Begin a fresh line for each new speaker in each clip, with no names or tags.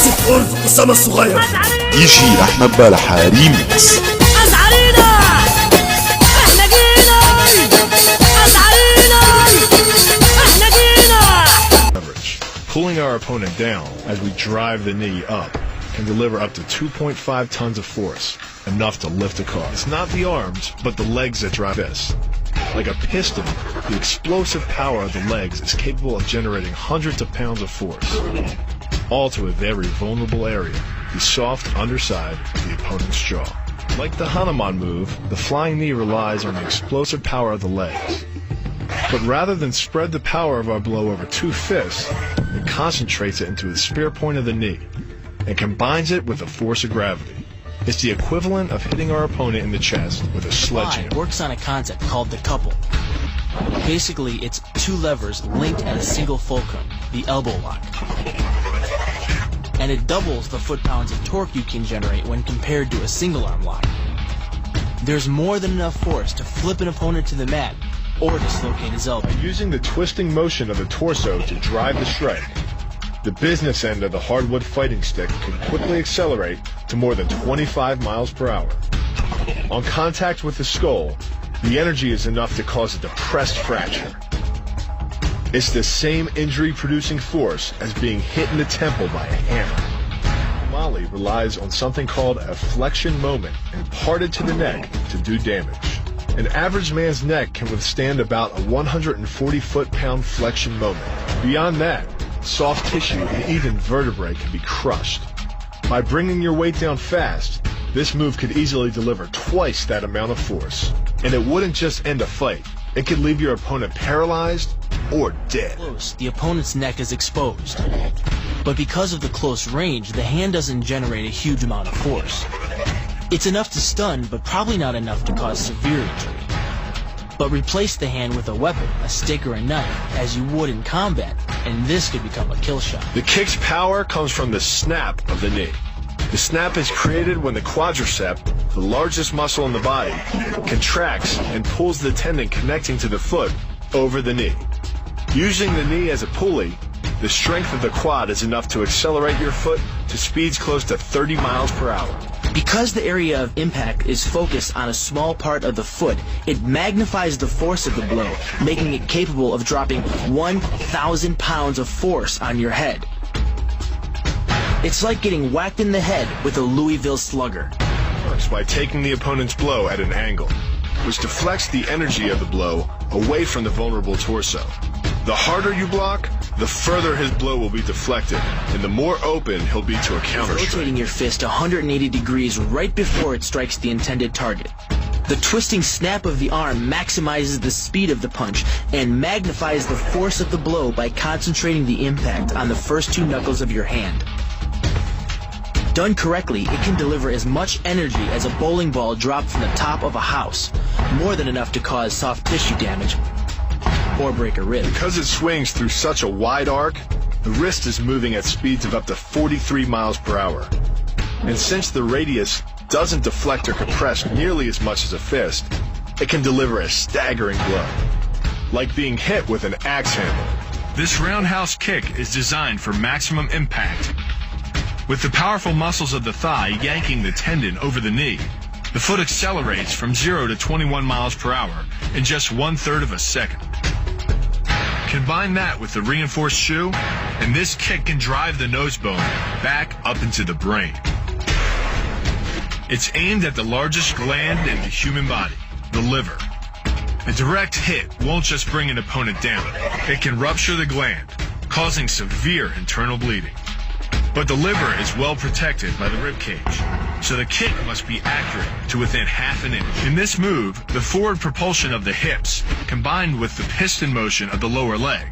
عازف أورج أسامة الصغير.
يجي أحمد بلحة ريميكس.
أزعرينا إحنا جينا، أزعرينا إحنا جينا.
Pulling our opponent down as we drive the knee up can deliver up to 2.5 tons of force, enough to lift a car. It's not the arms, but the legs that drive this. Like a piston, the explosive power of the legs is capable of generating hundreds of pounds of force, all to a very vulnerable area, the soft underside of the opponent's jaw. Like the Hanuman move, the flying knee relies on the explosive power of the legs. But rather than spread the power of our blow over two fists, it concentrates it into the spear point of the knee and combines it with the force of gravity. It's the equivalent of hitting our opponent in the chest with a sledgehammer.
Works on a concept called the couple. Basically, it's two levers linked at a single fulcrum, the elbow lock. And it doubles the foot-pounds of torque you can generate when compared to a single-arm lock. There's more than enough force to flip an opponent to the mat or dislocate his elbow.
Using the twisting motion of the torso to drive the strike, the business end of the hardwood fighting stick can quickly accelerate to more than 25 miles per hour. On contact with the skull, the energy is enough to cause a depressed fracture. It's the same injury-producing force as being hit in the temple by a hammer. Mali relies on something called a flexion moment imparted to the neck to do damage. An average man's neck can withstand about a 140 foot-pound flexion moment. Beyond that, soft tissue and even vertebrae can be crushed. By bringing your weight down fast, this move could easily deliver twice that amount of force. And it wouldn't just end a fight. It could leave your opponent paralyzed or dead.
Close, the opponent's neck is exposed. But because of the close range, the hand doesn't generate a huge amount of force. It's enough to stun, but probably not enough to cause severe injury. But replace the hand with a weapon, a stick or a knife, as you would in combat, and this could become a kill shot.
The kick's power comes from the snap of the knee. The snap is created when the quadriceps, the largest muscle in the body, contracts and pulls the tendon connecting to the foot over the knee. Using the knee as a pulley, the strength of the quad is enough to accelerate your foot to speeds close to 30 miles per hour.
Because the area of impact is focused on a small part of the foot, it magnifies the force of the blow, making it capable of dropping 1,000 pounds of force on your head. It's like getting whacked in the head with a Louisville slugger.
Works by taking the opponent's blow at an angle, which deflects the energy of the blow away from the vulnerable torso. The harder you block, the further his blow will be deflected, and the more open he'll be to a counter strike.
Rotating your fist 180 degrees right before it strikes the intended target. The twisting snap of the arm maximizes the speed of the punch and magnifies the force of the blow by concentrating the impact on the first two knuckles of your hand. Done correctly, it can deliver as much energy as a bowling ball dropped from the top of a house, more than enough to cause soft tissue damage or break a rib.
Because it swings through such a wide arc, the wrist is moving at speeds of up to 43 miles per hour. And since the radius doesn't deflect or compress nearly as much as a fist, it can deliver a staggering blow, like being hit with an axe handle. This roundhouse kick is designed for maximum impact. With the powerful muscles of the thigh yanking the tendon over the knee, the foot accelerates from 0 to 21 miles per hour in just 1/3 of a second. Combine that with the reinforced shoe, and this kick can drive the nose bone back up into the brain. It's aimed at the largest gland in the human body, the liver. A direct hit won't just bring an opponent down. It can rupture the gland, causing severe internal bleeding. But the liver is well protected by the ribcage, so the kick must be accurate to within half an inch. In this move, the forward propulsion of the hips, combined with the piston motion of the lower leg,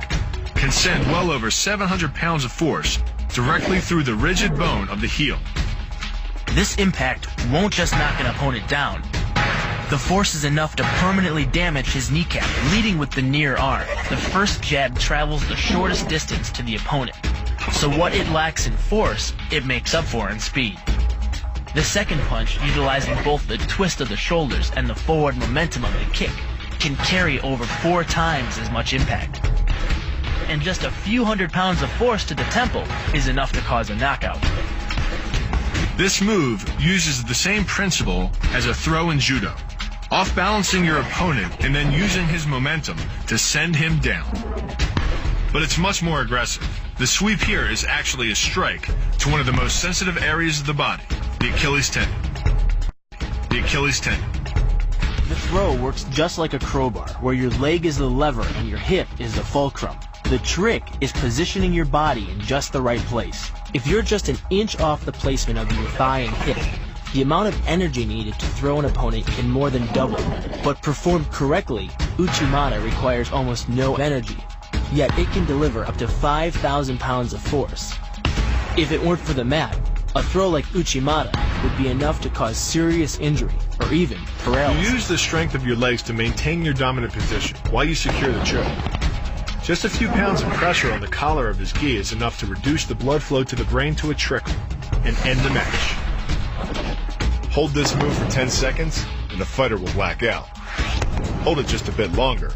can send well over 700 pounds of force directly through the rigid bone of the heel.
This impact won't just knock an opponent down. The force is enough to permanently damage his kneecap, leading with the near arm. The first jab travels the shortest distance to the opponent, so what it lacks in force, it makes up for in speed. The second punch, utilizing both the twist of the shoulders and the forward momentum of the kick, can carry over 4 times as much impact.
and just a few hundred pounds of force to the temple is enough to cause a knockout.
This move uses the same principle as a throw in judo, off-balancing your opponent and then using his momentum to send him down. But it's much more aggressive. The sweep here is actually a strike to one of the most sensitive areas of the body, the Achilles tendon. The Achilles tendon.
The throw works just like a crowbar, where your leg is the lever and your hip is the fulcrum. The trick is positioning your body in just the right place. If you're just an inch off the placement of your thigh and hip, the amount of energy needed to throw an opponent can more than double. But performed correctly, Uchimata requires almost no energy, yet it can deliver up to 5,000 pounds of force. If it weren't for the mat, a throw like Uchimata would be enough to cause serious injury, or even paralysis.
You use the strength of your legs to maintain your dominant position while you secure the choke. Just a few pounds of pressure on the collar of his gi is enough to reduce the blood flow to the brain to a trickle and end the match. Hold this move for 10 seconds and the fighter will black out. Hold it just a bit longer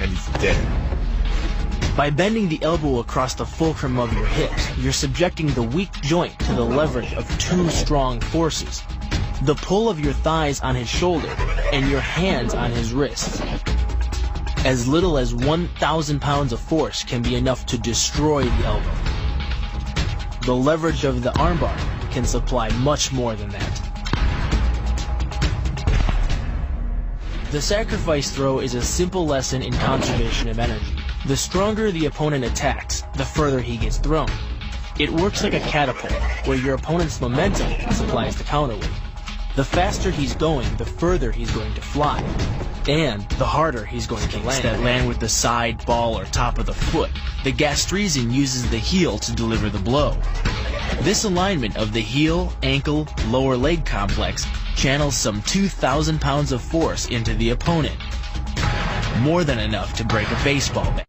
and he's dead.
By bending the elbow across the fulcrum of your hips, you're subjecting the weak joint to the leverage of two strong forces. The pull of your thighs on his shoulder and your hands on his wrists. As little as 1,000 pounds of force can be enough to destroy the elbow. The leverage of the armbar can supply much more than that. The sacrifice throw is a simple lesson in conservation of energy. The stronger the opponent attacks, the further he gets thrown. It works like a catapult, where your opponent's momentum supplies the counterweight. The faster he's going, the further he's going to fly. And the harder he's going to land. That land with the side, ball, or top of the foot. The gastrizin uses the heel to deliver the blow. This alignment of the heel, ankle, lower leg complex channels some 2,000 pounds of force into the opponent. More than enough to break a baseball bat.